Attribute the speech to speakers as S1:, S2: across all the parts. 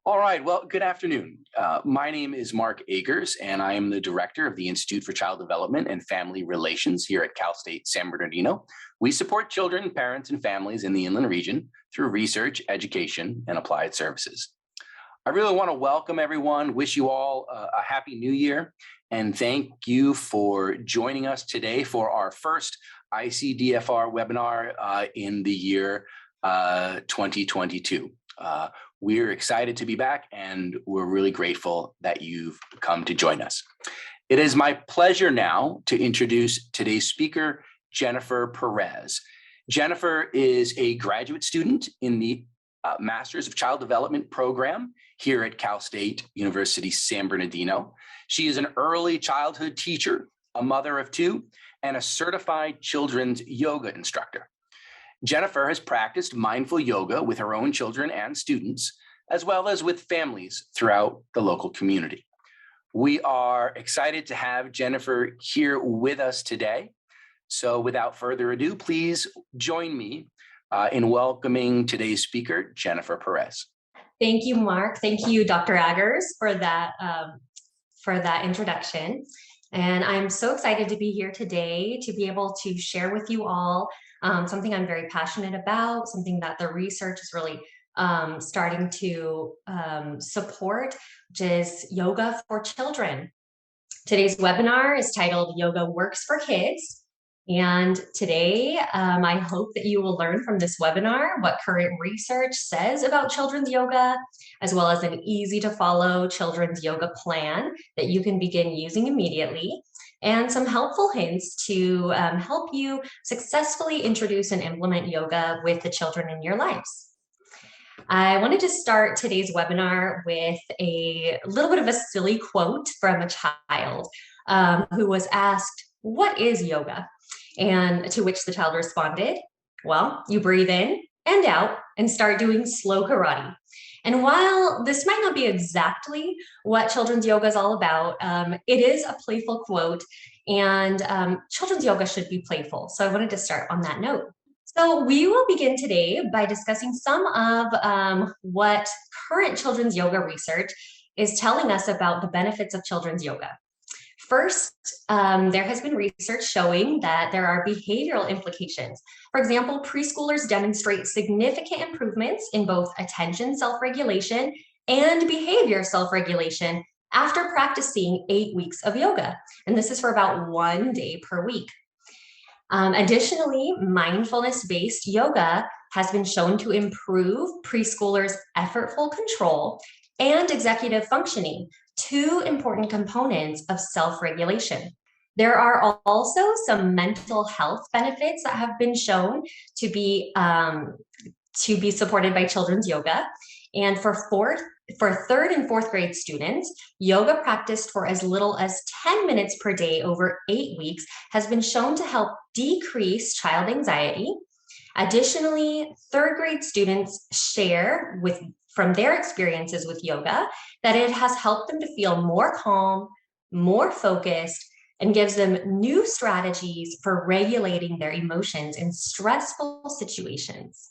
S1: All right, well, good afternoon. My name is Mark Agers, and I am the director of the Institute for Child Development and Family Relations here at Cal State San Bernardino. We support children, parents, and families in the inland region through research, education, and applied services. I really want to welcome everyone, wish you all a happy new year, and thank you for joining us today for our first ICDFR webinar in the year 2022. We're excited to be back, and we're really grateful that you've come to join us. It is my pleasure now to introduce today's speaker, Jennifer Perez. Jennifer is a graduate student in the Masters of Child Development program here at Cal State University San Bernardino. She is an early childhood teacher, a mother of two, and a certified children's yoga instructor. Jennifer has practiced mindful yoga with her own children and students, as well as with families throughout the local community. We are excited to have Jennifer here with us today. So without further ado, please join me in welcoming today's speaker, Jennifer Perez.
S2: Thank you, Mark. Thank you, Dr. Agers, for that introduction. And I'm so excited to be here today to be able to share with you all something I'm very passionate about, something that the research is really starting to support, which is yoga for children. Today's webinar is titled Yoga Works for Kids. And today, I hope that you will learn from this webinar what current research says about children's yoga, as well as an easy to follow children's yoga plan that you can begin using immediately, and some helpful hints to help you successfully introduce and implement yoga with the children in your lives. I wanted to start today's webinar with a little bit of a silly quote from a child who was asked, "What is yoga?" And to which the child responded, "Well, you breathe in and out and start doing slow karate." And while this might not be exactly what children's yoga is all about, it is a playful quote, and children's yoga should be playful. So I wanted to start on that note. So we will begin today by discussing some of what current children's yoga research is telling us about the benefits of children's yoga. First, there has been research showing that there are behavioral implications. For example, preschoolers demonstrate significant improvements in both attention self-regulation and behavior self-regulation after practicing 8 weeks of yoga. And this is for about 1 day per week. Additionally, mindfulness-based yoga has been shown to improve preschoolers' effortful control and executive functioning, two important components of self-regulation. There are also some mental health benefits that have been shown to be supported by children's yoga. And for third and fourth grade students, yoga practiced for as little as 10 minutes per day over 8 weeks has been shown to help decrease child anxiety. Additionally, third grade students share from their experiences with yoga that it has helped them to feel more calm, more focused, and gives them new strategies for regulating their emotions in stressful situations.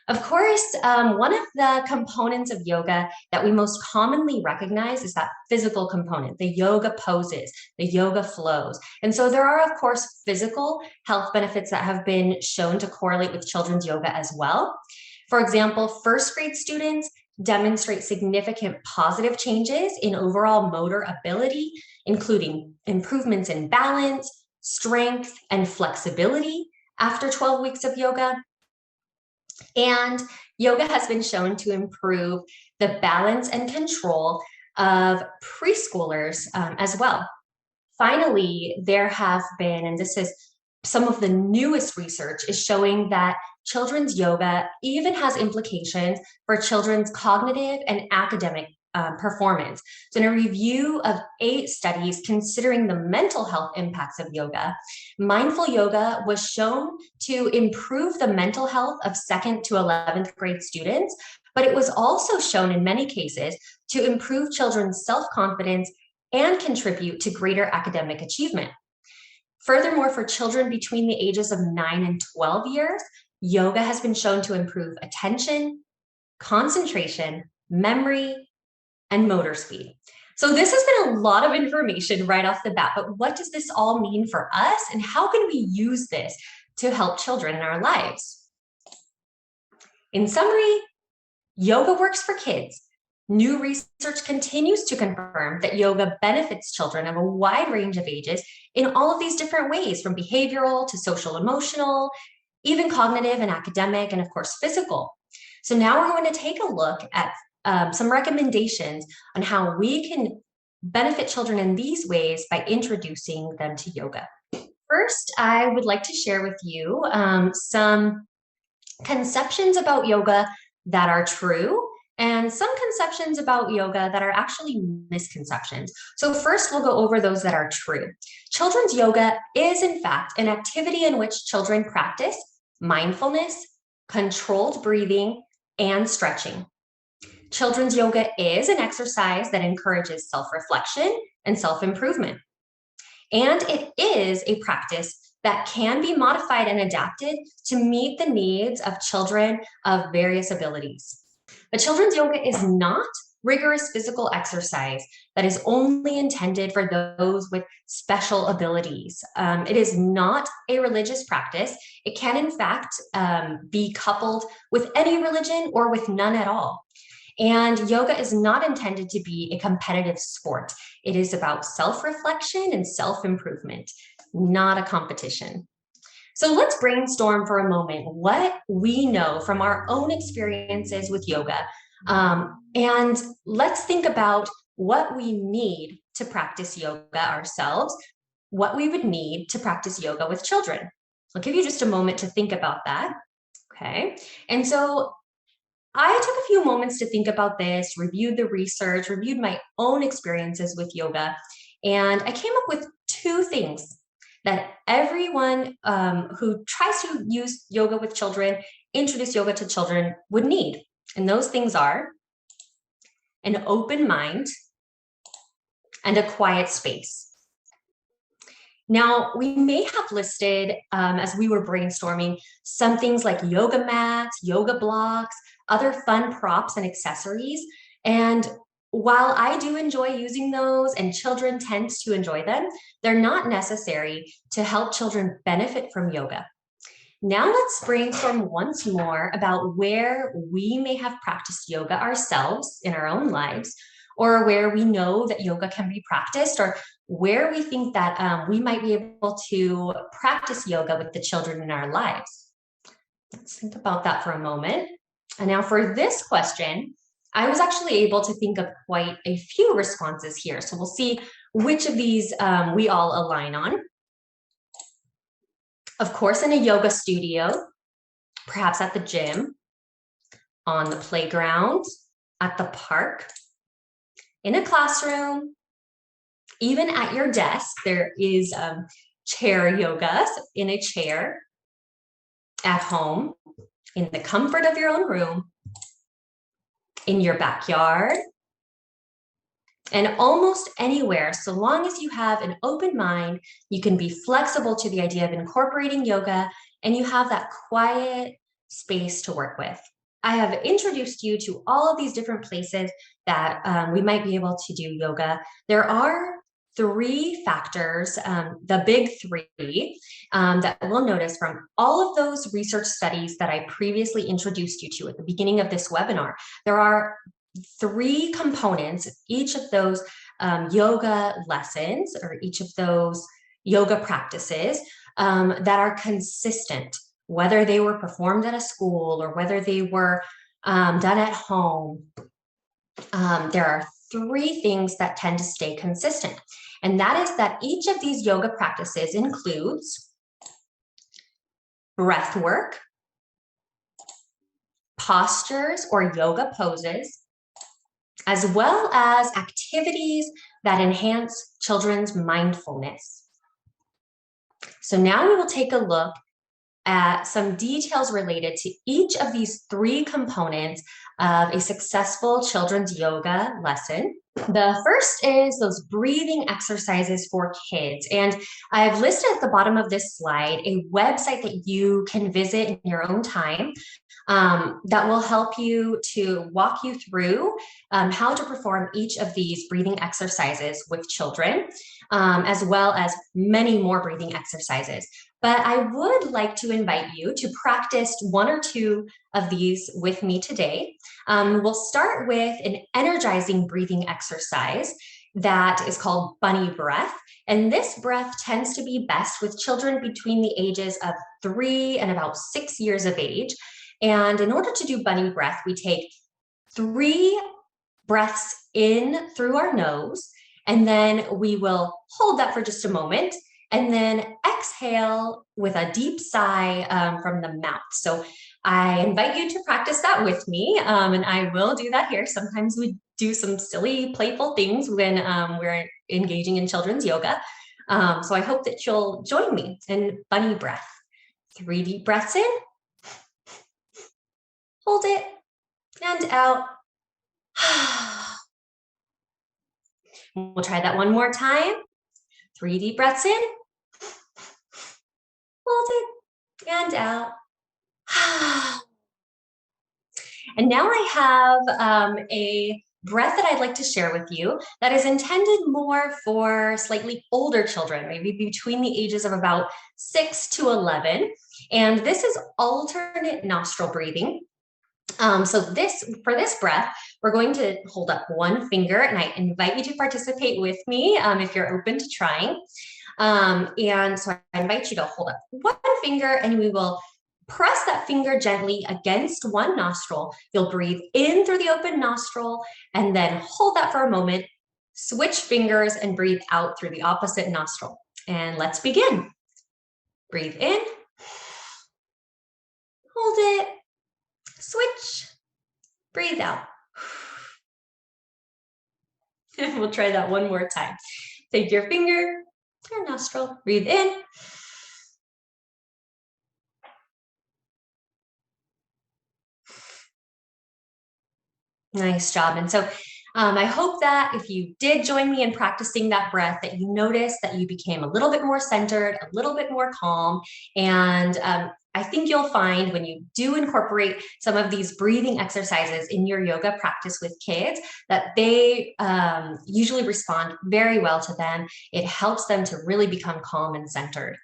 S2: Of course, one of the components of yoga that we most commonly recognize is that physical component, the yoga poses, the yoga flows. And so there are, of course, physical health benefits that have been shown to correlate with children's yoga as well. For example, first grade students demonstrate significant positive changes in overall motor ability, including improvements in balance, strength, and flexibility after 12 weeks of yoga. And yoga has been shown to improve the balance and control of preschoolers as well. Finally, there have been, and this is some of the newest research, is showing that children's yoga even has implications for children's cognitive and academic performance. So in a review of 8 studies considering the mental health impacts of yoga, mindful yoga was shown to improve the mental health of 2nd to 11th grade students, but it was also shown in many cases to improve children's self-confidence and contribute to greater academic achievement. Furthermore, for children between the ages of 9 and 12 years, yoga has been shown to improve attention, concentration, memory, and motor speed. So this has been a lot of information right off the bat, but what does this all mean for us, and how can we use this to help children in our lives? In summary, yoga works for kids. New research continues to confirm that yoga benefits children of a wide range of ages in all of these different ways, from behavioral to social emotional, even cognitive and academic, and of course, physical. So now we're going to take a look at some recommendations on how we can benefit children in these ways by introducing them to yoga. First, I would like to share with you some conceptions about yoga that are true and some conceptions about yoga that are actually misconceptions. So first, we'll go over those that are true. Children's yoga is, in fact, an activity in which children practice mindfulness, controlled breathing, and stretching. Children's yoga is an exercise that encourages self-reflection and self-improvement. And it is a practice that can be modified and adapted to meet the needs of children of various abilities. But children's yoga is not rigorous physical exercise that is only intended for those with special abilities. It is not a religious practice. It can, in fact, be coupled with any religion or with none at all. And yoga is not intended to be a competitive sport. It is about self-reflection and self-improvement, not a competition. So let's brainstorm for a moment what we know from our own experiences with yoga. And let's think about what we need to practice yoga ourselves, what we would need to practice yoga with children. I'll give you just a moment to think about that. Okay. And so I took a few moments to think about this, reviewed the research, reviewed my own experiences with yoga, and I came up with two things that everyone who tries to use yoga with children, introduce yoga to children, would need. And those things are an open mind and a quiet space. Now, we may have listed, as we were brainstorming, some things like yoga mats, yoga blocks, other fun props and accessories. And while I do enjoy using those and children tend to enjoy them, they're not necessary to help children benefit from yoga. Now let's brainstorm once more about where we may have practiced yoga ourselves in our own lives, or where we know that yoga can be practiced, or where we think that we might be able to practice yoga with the children in our lives. Let's think about that for a moment. And now for this question, I was actually able to think of quite a few responses here. So we'll see which of these we all align on. Of course, in a yoga studio, perhaps at the gym, on the playground, at the park, in a classroom, even at your desk. There is chair yoga in a chair, at home, in the comfort of your own room, in your backyard, and almost anywhere. So long as you have an open mind, you can be flexible to the idea of incorporating yoga, and you have that quiet space to work with. I have introduced you to all of these different places that we might be able to do yoga. There are three factors, the big three, that we'll notice from all of those research studies that I previously introduced you to at the beginning of this webinar. There are three components, each of those yoga lessons, or each of those yoga practices that are consistent, whether they were performed at a school or whether they were done at home. There are three things that tend to stay consistent. And that is that each of these yoga practices includes breath work, postures or yoga poses, as well as activities that enhance children's mindfulness. So now we will take a look at some details related to each of these three components of a successful children's yoga lesson. The first is those breathing exercises for kids. And I've listed at the bottom of this slide a website that you can visit in your own time that will help you to walk you through how to perform each of these breathing exercises with children, as well as many more breathing exercises. But I would like to invite you to practice one or two of these with me today. We'll start with an energizing breathing exercise that is called bunny breath. And this breath tends to be best with children between the ages of 3 and about 6 years of age. And in order to do bunny breath, we take 3 breaths in through our nose, and then we will hold that for just a moment, and then exhale with a deep sigh from the mouth. So I invite you to practice that with me, and I will do that here. Sometimes we do some silly, playful things when we're engaging in children's yoga. So I hope that you'll join me in bunny breath. 3 deep breaths in, hold it, and out. We'll try that one more time. 3 deep breaths in, hold it, and out. And now I have a breath that I'd like to share with you that is intended more for slightly older children, maybe between the ages of about 6 to 11. And this is alternate nostril breathing. So for this breath, we're going to hold up one finger, and I invite you to participate with me if you're open to trying. And so I invite you to hold up one finger, and we will press that finger gently against one nostril. You'll breathe in through the open nostril and then hold that for a moment, switch fingers, and breathe out through the opposite nostril. And let's begin. Breathe in, hold it, switch, breathe out. We'll try that one more time. Take your finger, your nostril, breathe in. Nice job. And so I hope that if you did join me in practicing that breath, that you noticed that you became a little bit more centered, a little bit more calm. And I think you'll find when you do incorporate some of these breathing exercises in your yoga practice with kids, that they usually respond very well to them. It helps them to really become calm and centered.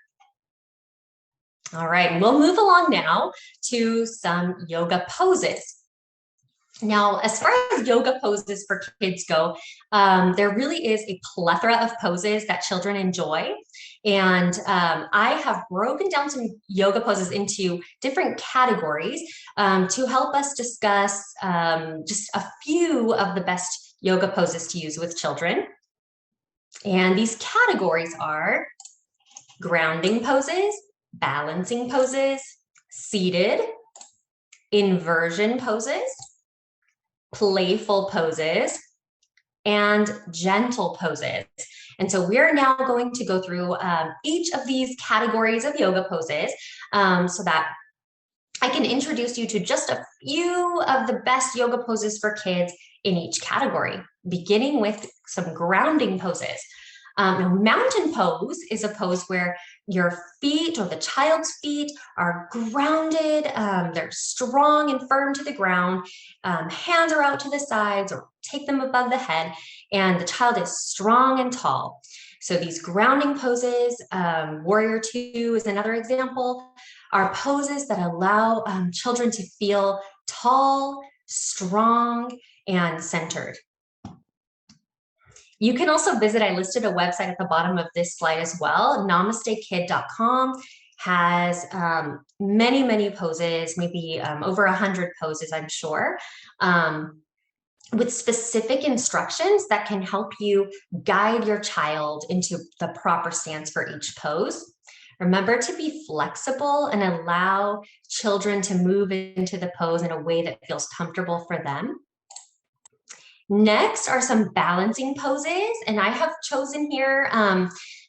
S2: All right, we'll move along now to some yoga poses. Now, as far as yoga poses for kids go, there really is a plethora of poses that children enjoy. And I have broken down some yoga poses into different categories to help us discuss just a few of the best yoga poses to use with children. And these categories are grounding poses, balancing poses, seated, inversion poses, playful poses, and gentle poses. And so we're now going to go through each of these categories of yoga poses so that I can introduce you to just a few of the best yoga poses for kids in each category, beginning with some grounding poses. Now, mountain pose is a pose where your feet or the child's feet are grounded, they're strong and firm to the ground, hands are out to the sides or take them above the head, and the child is strong and tall. So these grounding poses, Warrior Two is another example, are poses that allow children to feel tall, strong, and centered. You can also visit, I listed a website at the bottom of this slide as well. NamasteKid.com has many, many poses, maybe over 100 poses, I'm sure, with specific instructions that can help you guide your child into the proper stance for each pose. Remember to be flexible and allow children to move into the pose in a way that feels comfortable for them. Next are some balancing poses, and I have chosen here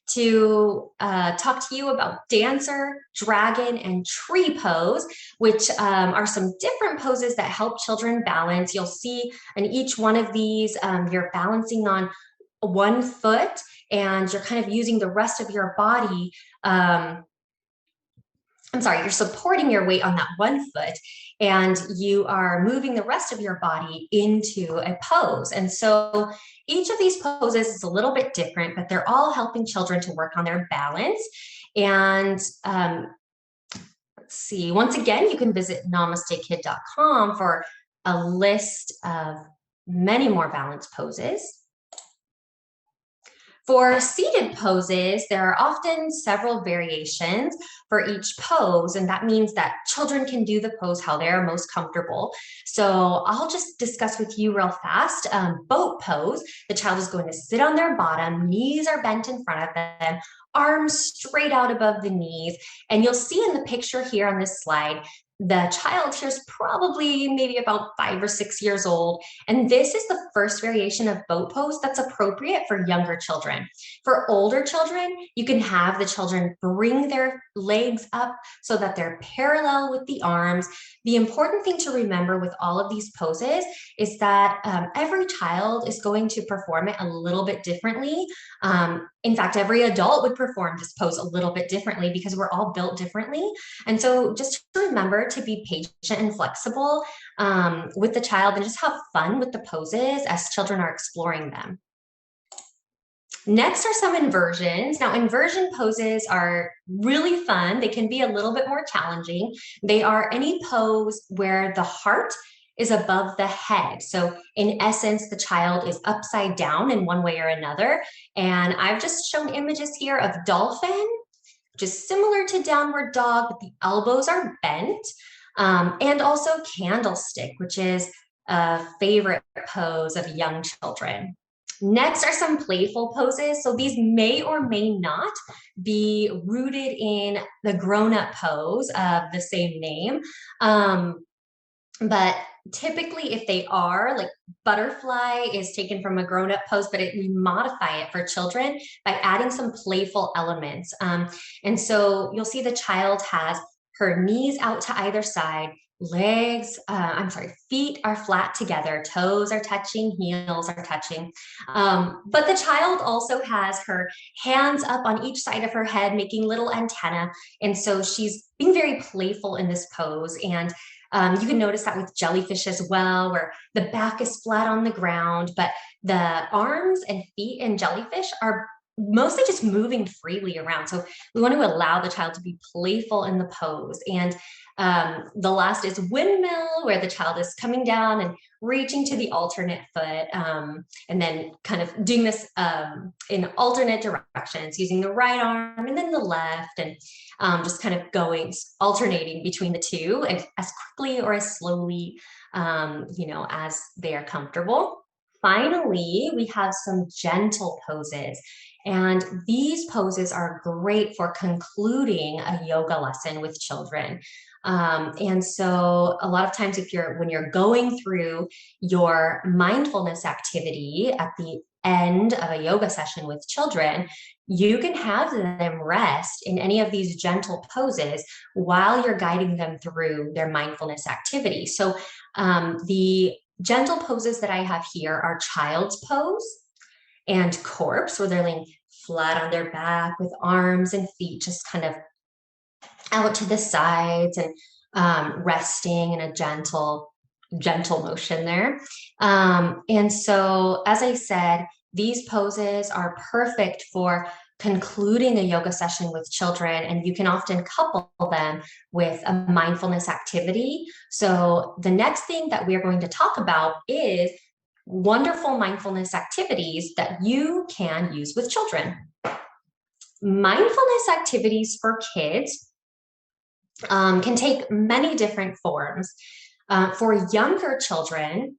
S2: to talk to you about dancer, dragon, and tree pose, which are some different poses that help children balance. You'll see in each one of these, you're balancing on one foot and you're kind of using the rest of your body you're supporting your weight on that one foot and you are moving the rest of your body into a pose. And so each of these poses is a little bit different, but they're all helping children to work on their balance. And let's see, once again, you can visit namastekid.com for a list of many more balance poses. For seated poses, there are often several variations for each pose, and that means that children can do the pose how they're most comfortable. So I'll just discuss with you real fast. Boat pose, the child is going to sit on their bottom, knees are bent in front of them, arms straight out above the knees, and you'll see in the picture here on this slide, the child here is probably maybe about 5 or 6 years old. And this is the first variation of boat pose that's appropriate for younger children. For older children, you can have the children bring their legs up so that they're parallel with the arms. The important thing to remember with all of these poses is that every child is going to perform it a little bit differently. In fact, every adult would perform this pose a little bit differently because we're all built differently. And so just remember to be patient and flexible with the child and just have fun with the poses as children are exploring them. Next are some inversions. Now, inversion poses are really fun. They can be a little bit more challenging. They are any pose where the heart is above the head. So in essence, the child is upside down in one way or another. And I've just shown images here of dolphin, which is similar to downward dog, but the elbows are bent. And also candlestick, which is a favorite pose of young children. Next are some playful poses. So these may or may not be rooted in the grown-up pose of the same name. But typically if they are, like butterfly is taken from a grown-up pose, but we modify it for children by adding some playful elements. And so you'll see the child has her knees out to either side, feet are flat together, toes are touching, heels are touching. But the child also has her hands up on each side of her head, making little antenna. And so she's being very playful in this pose. And you can notice that with jellyfish as well, where the back is flat on the ground, but the arms and feet in jellyfish are mostly just moving freely around. So we want to allow the child to be playful in the pose. And the last is windmill, where the child is coming down and reaching to the alternate foot, and then kind of doing this in alternate directions, using the right arm and then the left, and just kind of going, alternating between the two, and as quickly or as slowly, as they are comfortable. Finally, we have some gentle poses. And these poses are great for concluding a yoga lesson with children. And so a lot of times when you're going through your mindfulness activity at the end of a yoga session with children, you can have them rest in any of these gentle poses while you're guiding them through their mindfulness activity. So the gentle poses that I have here are child's pose and corpse, where they're laying flat on their back with arms and feet just kind of out to the sides and resting in a gentle motion there. And so, as I said, these poses are perfect for concluding a yoga session with children, and you can often couple them with a mindfulness activity. So the next thing that we're going to talk about is wonderful mindfulness activities that you can use with children. Mindfulness activities for kids can take many different forms. For younger children,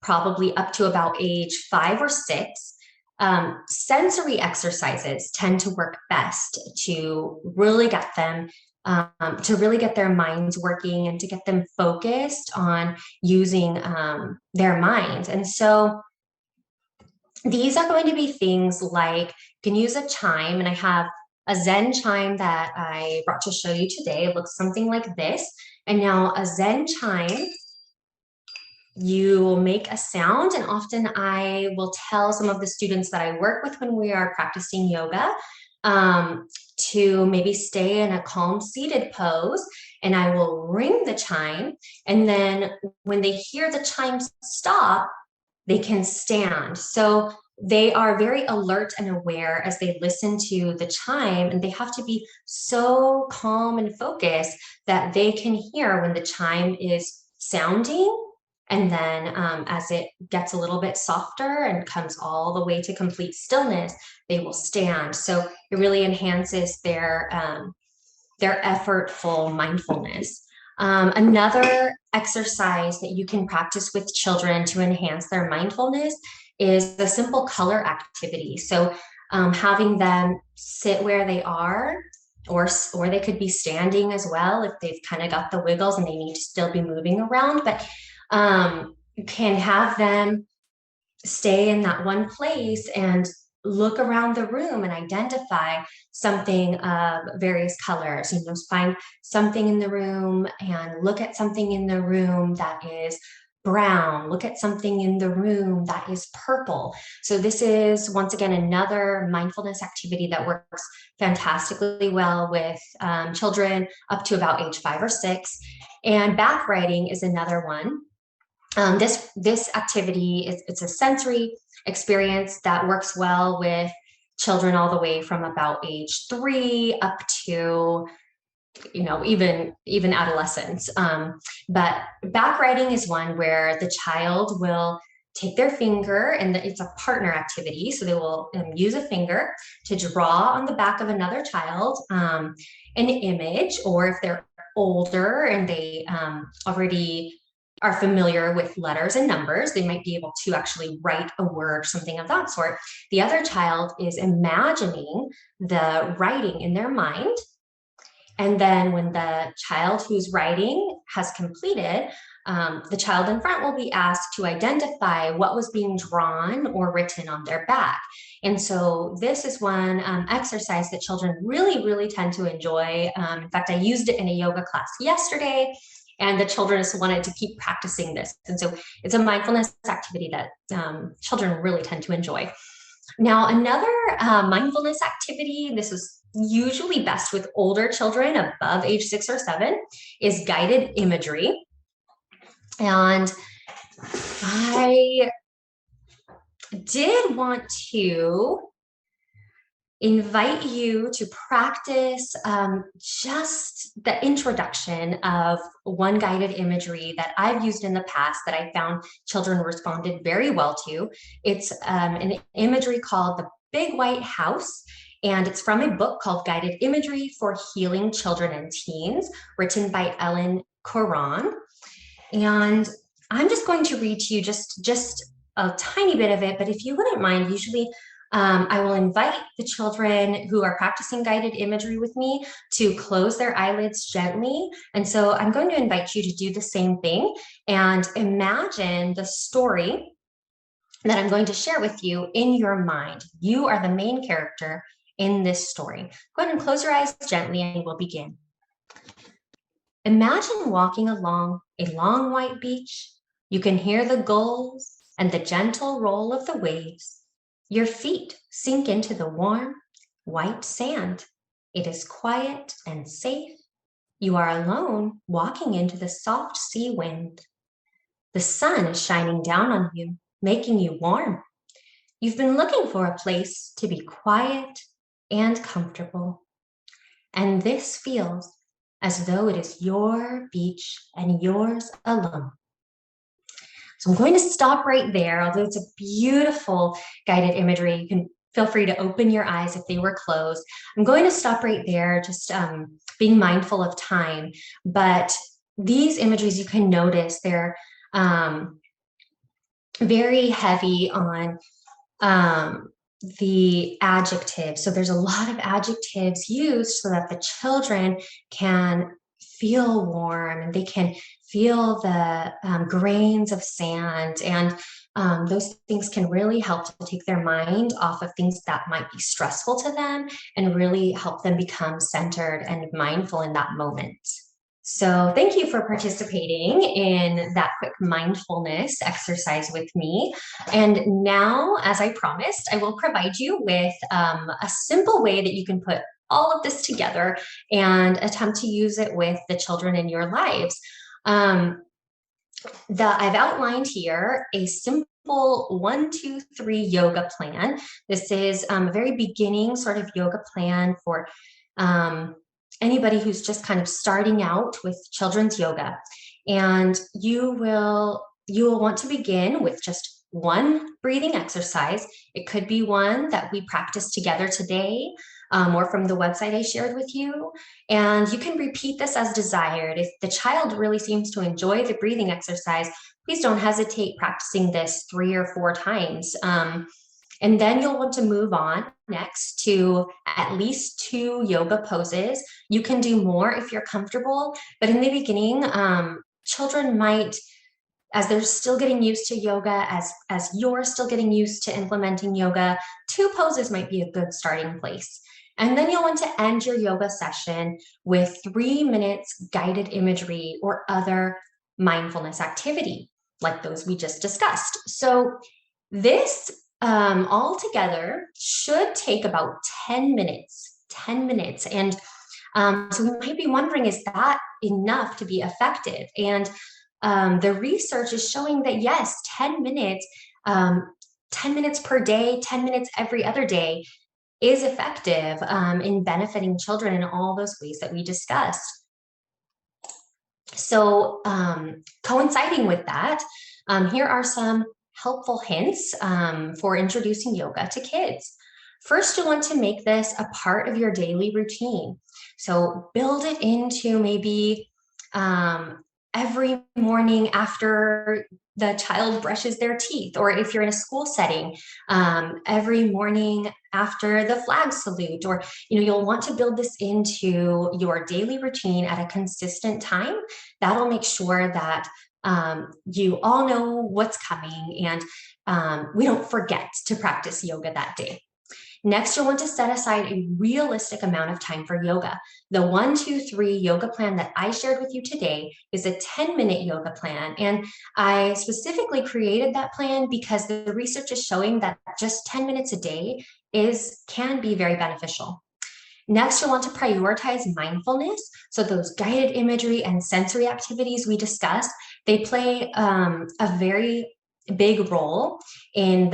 S2: probably up to about age 5 or 6, sensory exercises tend to work best to really get them to really get their minds working and to get them focused on using their minds. And so these are going to be things like, you can use a chime, and I have a Zen chime that I brought to show you today. It looks something like this. And now a Zen chime, you will make a sound, and often I will tell some of the students that I work with when we are practicing yoga to maybe stay in a calm seated pose, and I will ring the chime. And then when they hear the chime stop, they can stand. So they are very alert and aware as they listen to the chime, and they have to be so calm and focused that they can hear when the chime is sounding. And then as it gets a little bit softer and comes all the way to complete stillness, they will stand. So it really enhances their effortful mindfulness. Another exercise that you can practice with children to enhance their mindfulness is the simple color activity. So having them sit where they are, or they could be standing as well if they've kind of got the wiggles and they need to still be moving around, but you can have them stay in that one place and look around the room and identify something of various colors. You know, find something in the room and look at something in the room that is brown. Look at something in the room that is purple. So this is, once again, another mindfulness activity that works fantastically well with children up to about age 5 or 6. And back writing is another one. This activity it's a sensory experience that works well with children all the way from about age 3 up to, you know, even adolescence. But back writing is one where the child will take their finger, and it's a partner activity. So they will use a finger to draw on the back of another child an image, or if they're older and they already are familiar with letters and numbers, they might be able to actually write a word, something of that sort. The other child is imagining the writing in their mind. And then when the child who's writing has completed, the child in front will be asked to identify what was being drawn or written on their back. And so this is one exercise that children really, really tend to enjoy. In fact, I used it in a yoga class yesterday, and the children just wanted to keep practicing this. And so it's a mindfulness activity that children really tend to enjoy. Now, another mindfulness activity, this is usually best with older children above age 6 or 7, is guided imagery. And I did want to invite you to practice just the introduction of one guided imagery that I've used in the past that I found children responded very well to. It's an imagery called the Big White House, and it's from a book called Guided Imagery for Healing Children and Teens, written by Ellen Coran. And I'm just going to read to you just a tiny bit of it, but if you wouldn't mind, usually I will invite the children who are practicing guided imagery with me to close their eyelids gently. And so I'm going to invite you to do the same thing and imagine the story that I'm going to share with you in your mind. You are the main character in this story. Go ahead and close your eyes gently and we'll begin. Imagine walking along a long white beach. You can hear the gulls and the gentle roll of the waves. Your feet sink into the warm, white sand. It is quiet and safe. You are alone, walking into the soft sea wind. The sun is shining down on you, making you warm. You've been looking for a place to be quiet and comfortable. And this feels as though it is your beach and yours alone. So I'm going to stop right there. Although it's a beautiful guided imagery, you can feel free to open your eyes if they were closed. I'm going to stop right there, just being mindful of time. But these imageries, you can notice they're very heavy on the adjectives. So there's a lot of adjectives used so that the children can feel warm and they can feel the grains of sand, and those things can really help to take their mind off of things that might be stressful to them and really help them become centered and mindful in that moment. So thank you for participating in that quick mindfulness exercise with me. And now, as I promised, I will provide you with a simple way that you can put all of this together and attempt to use it with the children in your lives. I've outlined here a simple 1, 2, 3 yoga plan. This is a very beginning sort of yoga plan for anybody who's just kind of starting out with children's yoga. And you will want to begin with just one breathing exercise. It could be one that we practice together today, or from the website I shared with you. And you can repeat this as desired. If the child really seems to enjoy the breathing exercise, please don't hesitate practicing this 3 or 4 times. And then you'll want to move on next to at least 2 yoga poses. You can do more if you're comfortable, but in the beginning, children might, as they're still getting used to yoga, as you're still getting used to implementing yoga, 2 poses might be a good starting place. And then you'll want to end your yoga session with 3 minutes guided imagery or other mindfulness activity, like those we just discussed. So this all together should take about 10 minutes. And so we might be wondering, is that enough to be effective? And the research is showing that yes, 10 minutes, 10 minutes per day, 10 minutes every other day is effective in benefiting children in all those ways that we discussed. So coinciding with that, here are some helpful hints for introducing yoga to kids. First, you'll want to make this a part of your daily routine. So build it into maybe every morning after the child brushes their teeth, or if you're in a school setting, every morning after the flag salute, or you'll want to build this into your daily routine at a consistent time. That'll make sure that you all know what's coming, and we don't forget to practice yoga that day. Next, you'll want to set aside a realistic amount of time for yoga. The 1, 2, 3 yoga plan that I shared with you today is a 10-minute yoga plan. And I specifically created that plan because the research is showing that just 10 minutes a day can be very beneficial. Next, you'll want to prioritize mindfulness. So those guided imagery and sensory activities we discussed, they play a very big role in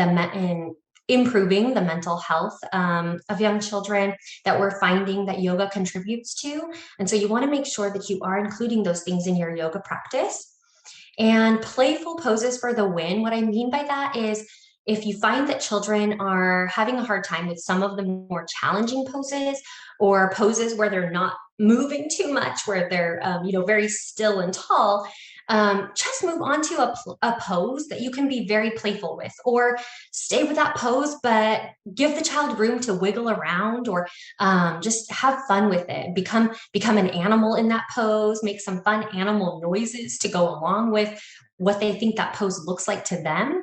S2: improving the mental health of young children that we're finding that yoga contributes to. And so you want to make sure that you are including those things in your yoga practice. And playful poses for the win. What I mean by that is, if you find that children are having a hard time with some of the more challenging poses, or poses where they're not moving too much, where they're very still and tall, just move on to a pose that you can be very playful with, or stay with that pose, but give the child room to wiggle around, or just have fun with it. Become an animal in that pose, make some fun animal noises to go along with what they think that pose looks like to them.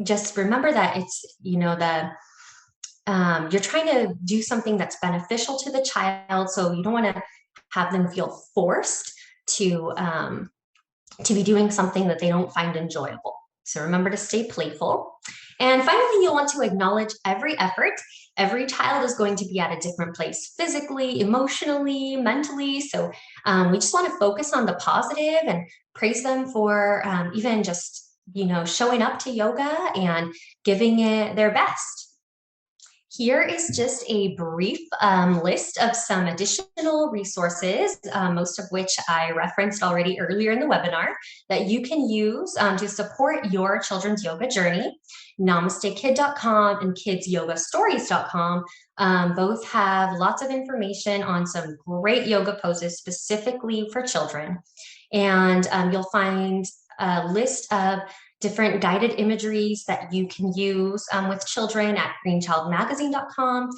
S2: Just remember that it's, you're trying to do something that's beneficial to the child. So you don't want to have them feel forced to be doing something that they don't find enjoyable. So remember to stay playful. And finally, you'll want to acknowledge every effort. Every child is going to be at a different place physically, emotionally, mentally. So we just want to focus on the positive and praise them for even just, showing up to yoga and giving it their best. Here is just a brief list of some additional resources, most of which I referenced already earlier in the webinar, that you can use to support your children's yoga journey. NamasteKid.com and KidsYogaStories.com both have lots of information on some great yoga poses specifically for children. And you'll find a list of different guided imageries that you can use with children at greenchildmagazine.com.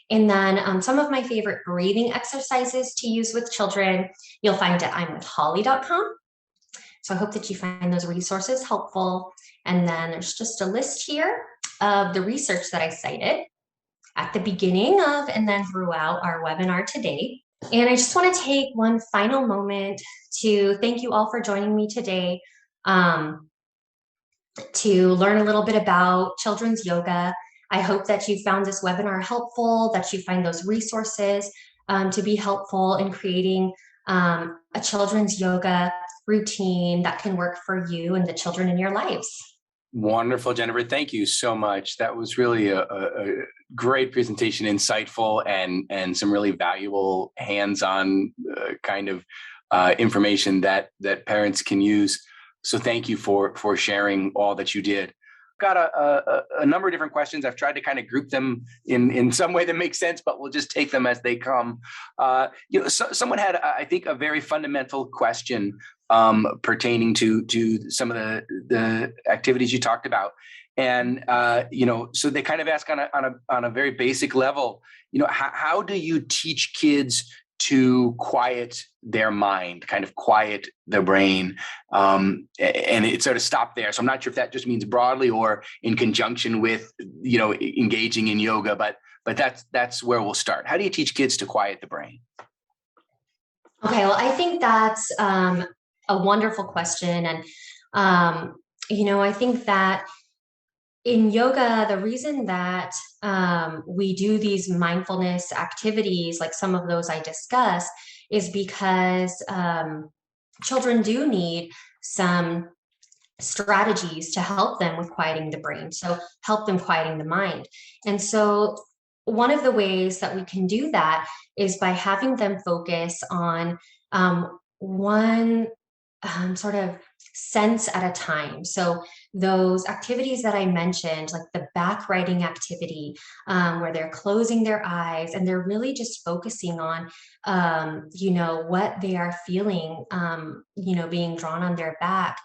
S2: And then some of my favorite breathing exercises to use with children, you'll find at imwithholly.com. So I hope that you find those resources helpful. And then there's just a list here of the research that I cited at the beginning of and then throughout our webinar today. And I just want to take one final moment to thank you all for joining me today um, to learn a little bit about children's yoga. I hope that you found this webinar helpful, that you find those resources to be helpful in creating a children's yoga routine that can work for you and the children in your lives.
S1: Wonderful, Jennifer. Thank you so much. That was really a great presentation, insightful, and some really valuable hands-on kind of information that parents can use. So thank you for sharing all that you did. Got a number of different questions. I've tried to kind of group them in some way that makes sense, but we'll just take them as they come. Someone had, I think, a very fundamental question pertaining to some of the activities you talked about, and so they kind of ask on a very basic level. How do you teach kids to quiet their mind, kind of quiet their brain, and it sort of stopped there. So I'm not sure if that just means broadly or in conjunction with engaging in yoga, but that's where we'll start. How do you teach kids to quiet the brain?
S2: Okay, well, I think that's a wonderful question, and I think that in yoga, the reason that we do these mindfulness activities, like some of those I discussed, is because children do need some strategies to help them with quieting the brain, so help them quieting the mind. And so one of the ways that we can do that is by having them focus on one sort of sense at a time. So those activities that I mentioned, like the back writing activity, where they're closing their eyes and they're really just focusing on, what they are feeling, being drawn on their back.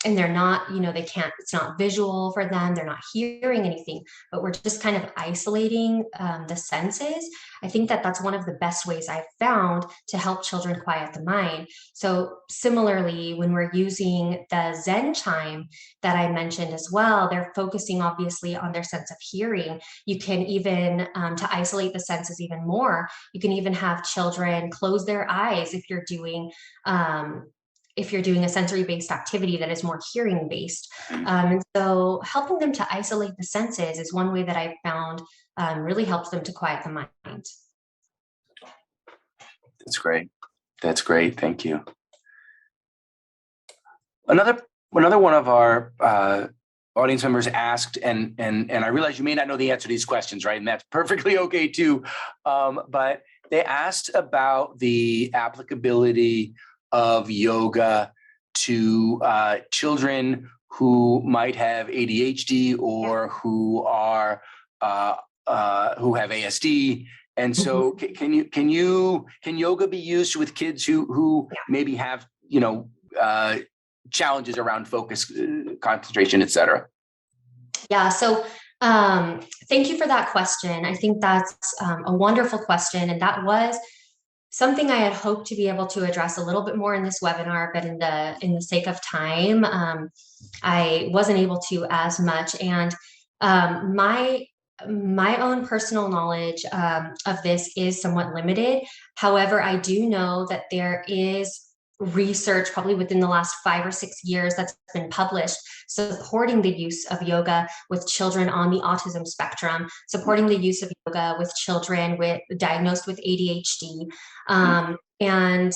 S2: And they're not, they can't, it's not visual for them. They're not hearing anything, but we're just kind of isolating the senses. I think that that's one of the best ways I've found to help children quiet the mind. So similarly, when we're using the Zen Chime that I mentioned as well, they're focusing obviously on their sense of hearing. You can even, to isolate the senses even more, you can even have children close their eyes if you're doing a sensory-based activity that is more hearing-based. And so helping them to isolate the senses is one way that I've found really helps them to quiet the mind.
S1: That's great. That's great. Thank you. Another one of our audience members asked, and I realize you may not know the answer to these questions, right? And that's perfectly okay too. But they asked about the applicability of yoga to children who might have ADHD or who have ASD. And so can yoga be used with kids who maybe have challenges around focus, concentration, et cetera?
S2: Yeah, so thank you for that question. I think that's a wonderful question, and that was something I had hoped to be able to address a little bit more in this webinar, but in the sake of time, I wasn't able to as much. And my own personal knowledge of this is somewhat limited. However, I do know that there is research probably within the last 5 or 6 years that's been published supporting the use of yoga with children on the autism spectrum, supporting the use of yoga with children diagnosed with ADHD. And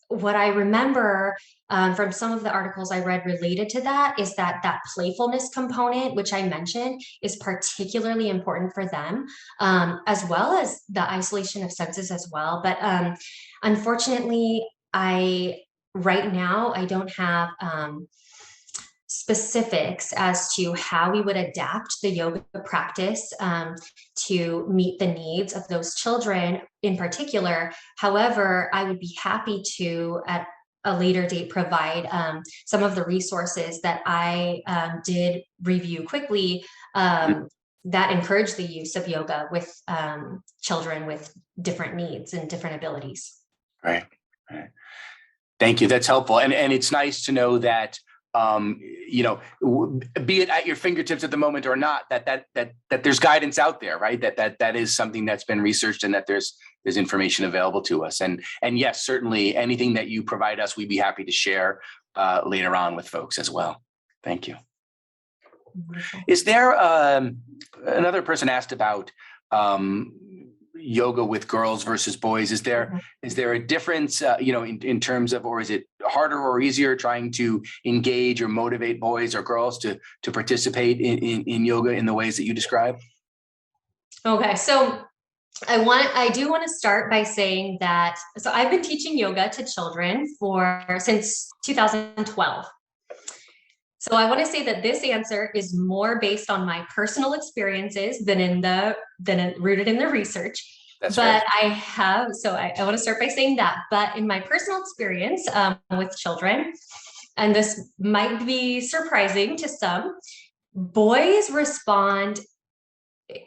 S2: what I remember from some of the articles I read related to that is that playfulness component, which I mentioned, is particularly important for them, as well as the isolation of senses as well. But unfortunately, right now, I don't have specifics as to how we would adapt the yoga practice to meet the needs of those children in particular. However, I would be happy to, at a later date, provide some of the resources that I did review quickly that encourage the use of yoga with children with different needs and different abilities.
S1: Right. Thank you. That's helpful. And it's nice to know that, be it at your fingertips at the moment or not, that there's guidance out there, right? That is something that's been researched and that there's there's information available to us. And yes, certainly anything that you provide us, we'd be happy to share later on with folks as well. Thank you.
S2: Wonderful.
S1: Is there another person asked about yoga with girls versus boys? Is there a difference, in terms of, or is it harder or easier trying to engage or motivate boys or girls to participate in yoga in the ways that you describe?
S2: Okay, so I do want to start by saying that, so I've been teaching yoga to children since 2012. So I want to say that this answer is more based on my personal experiences than rooted in the research.
S1: That's
S2: but
S1: fair.
S2: I want to start by saying that, but in my personal experience with children, and this might be surprising to some, boys respond,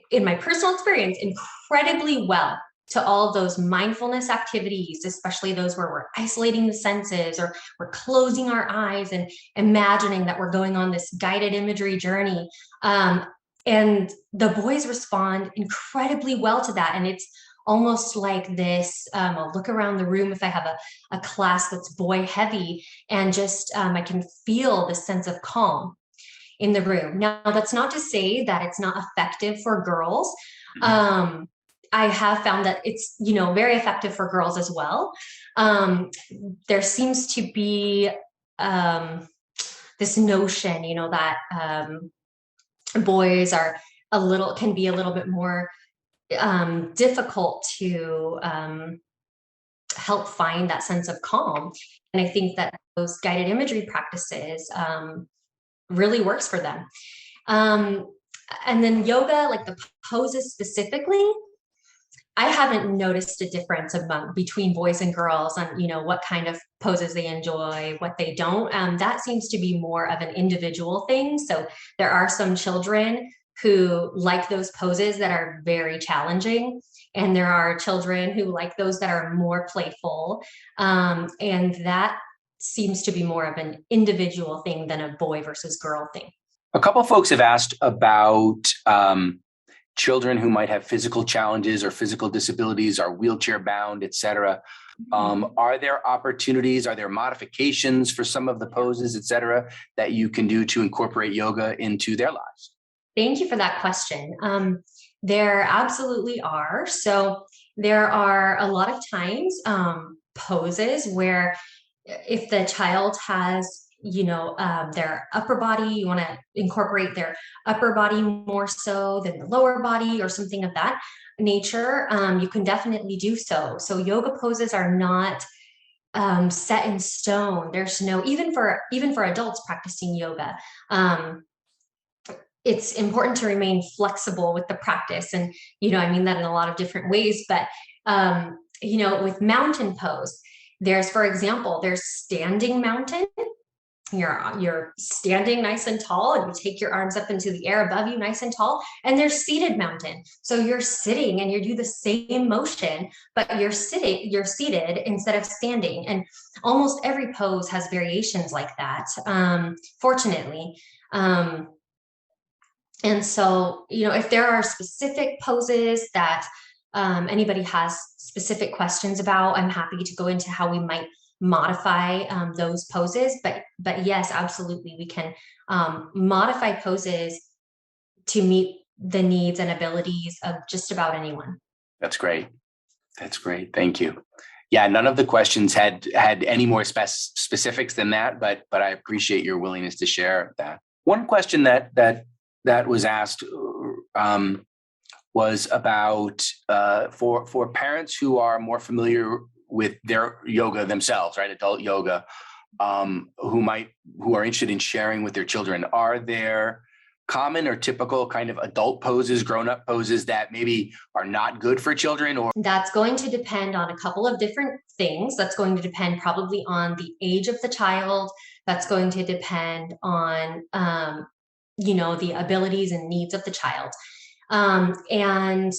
S2: in my personal experience, incredibly well to all of those mindfulness activities, especially those where we're isolating the senses or we're closing our eyes and imagining that we're going on this guided imagery journey. And the boys respond incredibly well to that. And it's almost like this, I'll look around the room if I have a class that's boy heavy, and just I can feel this sense of calm in the room. Now, that's not to say that it's not effective for girls. I have found that it's, very effective for girls as well. There seems to be this notion, that boys can be a little bit more difficult to help find that sense of calm. And I think that those guided imagery practices really works for them. And then yoga, like the poses specifically, I haven't noticed a difference between boys and girls on, what kind of poses they enjoy, what they don't. That seems to be more of an individual thing. So there are some children who like those poses that are very challenging, and there are children who like those that are more playful. And that seems to be more of an individual thing than a boy versus girl thing.
S1: A couple of folks have asked about children who might have physical challenges or physical disabilities, are wheelchair bound, et cetera. Are there opportunities, are there modifications for some of the poses, et cetera, that you can do to incorporate yoga into their lives?
S2: Thank you for that question. There absolutely are. So there are a lot of times poses where if the child has their upper body, you want to incorporate their upper body more so than the lower body or something of that nature, you can definitely do so. So yoga poses are not set in stone. There's no, even for adults practicing yoga, it's important to remain flexible with the practice. And, I mean that in a lot of different ways, but, with mountain pose, for example, there's standing mountain. You're standing nice and tall, and you take your arms up into the air above you nice and tall. And there's seated mountain. So you're sitting and you do the same motion, but you're seated instead of standing. And almost every pose has variations like that, fortunately. And so, if there are specific poses that anybody has specific questions about, I'm happy to go into how we might modify those poses. But yes, absolutely, we can modify poses to meet the needs and abilities of just about anyone.
S1: That's great. Thank you. Yeah, none of the questions had any more specifics than that, but I appreciate your willingness to share that. One question that was asked was about for parents who are more familiar with their yoga themselves, right? Adult yoga, who are interested in sharing with their children. Are there common or typical kind of adult poses, grown-up poses that maybe are not good for children? Or
S2: that's going to depend on a couple of different things. That's going to depend probably on the age of the child. That's going to depend on the abilities and needs of the child. And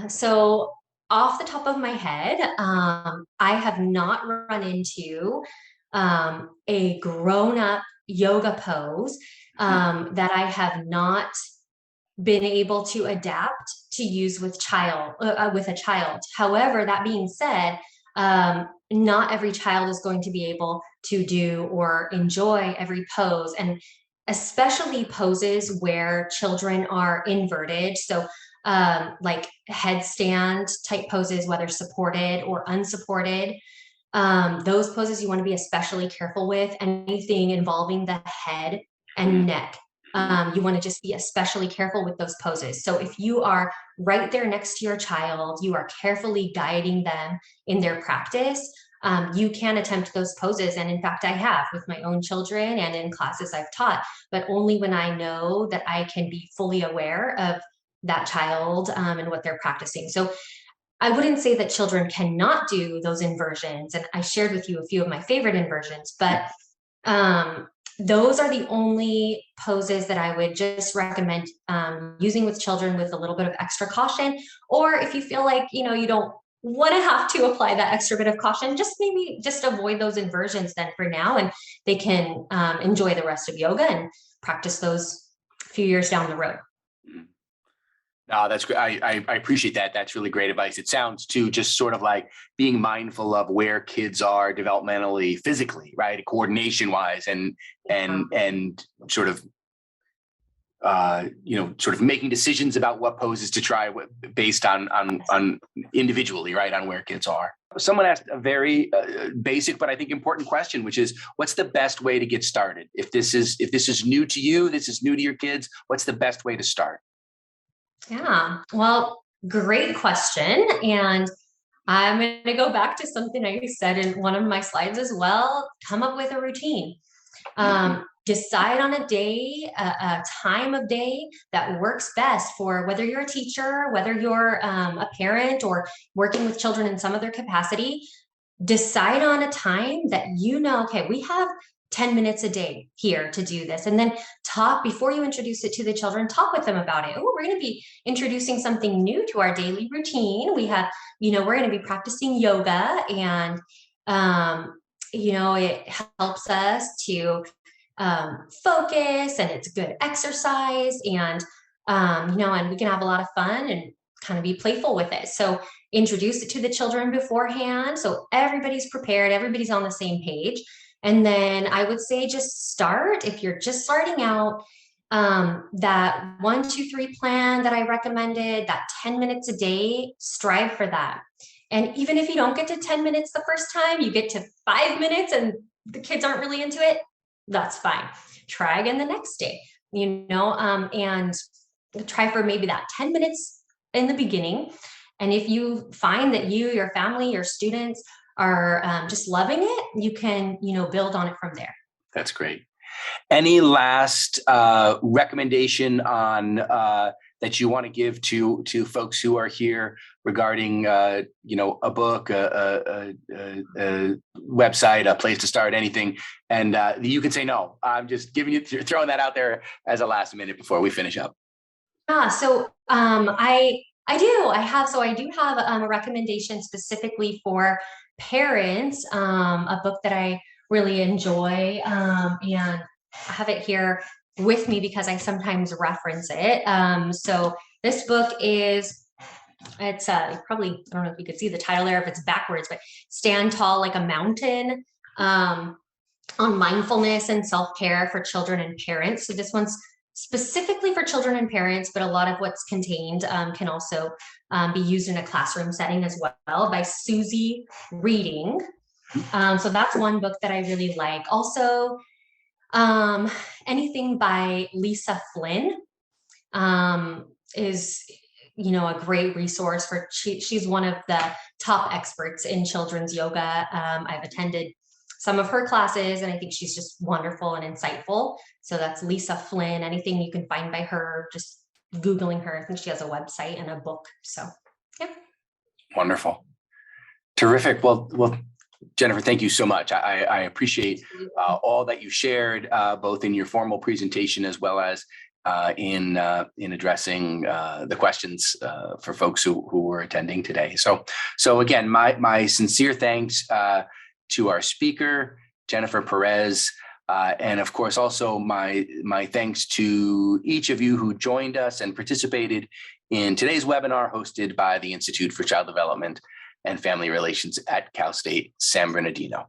S2: so off the top of my head, I have not run into a grown-up yoga pose that I have not been able to adapt to use with a child. However, that being said, not every child is going to be able to do or enjoy every pose, and especially poses where children are inverted. So like headstand type poses, whether supported or unsupported. Those poses you want to be especially careful with. Anything involving the head and neck, you want to just be especially careful with those poses. So if you are right there next to your child, you are carefully guiding them in their practice, you can attempt those poses. And in fact, I have with my own children and in classes I've taught, but only when I know that I can be fully aware of that child and what they're practicing. So I wouldn't say that children cannot do those inversions. And I shared with you a few of my favorite inversions, but those are the only poses that I would just recommend using with children with a little bit of extra caution. Or if you feel like, you don't want to have to apply that extra bit of caution, just maybe just avoid those inversions then for now, and they can enjoy the rest of yoga and practice those a few years down the road.
S1: No, that's great. I appreciate that. That's really great advice. It sounds too just sort of like being mindful of where kids are developmentally, physically, right, coordination wise, and sort of sort of making decisions about what poses to try based on individually, right, on where kids are. Someone asked a very basic but I think important question, which is, what's the best way to get started? If this is new to you, this is new to your kids, what's the best way to start?
S2: Yeah, well, great question. And I'm going to go back to something I said in one of my slides as well. Come up with a routine. Decide on a day, a time of day that works best for whether you're a teacher, whether you're a parent or working with children in some other capacity. Decide on a time that okay, we have 10 minutes a day here to do this. And then talk, before you introduce it to the children, talk with them about it. Oh, we're going to be introducing something new to our daily routine. We have, we're going to be practicing yoga, and, it helps us to focus, and it's good exercise, and, and we can have a lot of fun and kind of be playful with it. So introduce it to the children beforehand, so everybody's prepared, everybody's on the same page. And then I would say just start, if you're just starting out, that 1, 2, 3 plan that I recommended, that 10 minutes a day, strive for that. And even if you don't get to 10 minutes the first time, you get to 5 minutes and the kids aren't really into it, that's fine. Try again the next day, and try for maybe that 10 minutes in the beginning. And if you find that your family, your students are just loving it, you can, build on it from there.
S1: That's great. Any last recommendation on that you want to give to folks who are here regarding, a book, a website, a place to start, anything? And you can say no. I'm just throwing that out there as a last minute before we finish up.
S2: So I do have a recommendation specifically for parents, a book that I really enjoy, and I have it here with me because I sometimes reference it. So this book it's probably, I don't know if you could see the title there if it's backwards, but Stand Tall Like a Mountain, on mindfulness and self-care for children and parents. So this one's specifically for children and parents, but a lot of what's contained can also be used in a classroom setting as well, by Susie Reading. So that's one book that I really like. Also, anything by Lisa Flynn is, a great resource she's one of the top experts in children's yoga. I've attended some of her classes, and I think she's just wonderful and insightful. So that's Lisa Flynn. Anything you can find by her, just Googling her. I think she has a website and a book. So, yeah.
S1: Wonderful. Terrific. Well, Jennifer, thank you so much. I appreciate all that you shared, both in your formal presentation as well as in addressing the questions for folks who were attending today. So again, my sincere thanks to our speaker, Jennifer Perez. And of course, also my thanks to each of you who joined us and participated in today's webinar hosted by the Institute for Child Development and Family Relations at Cal State San Bernardino.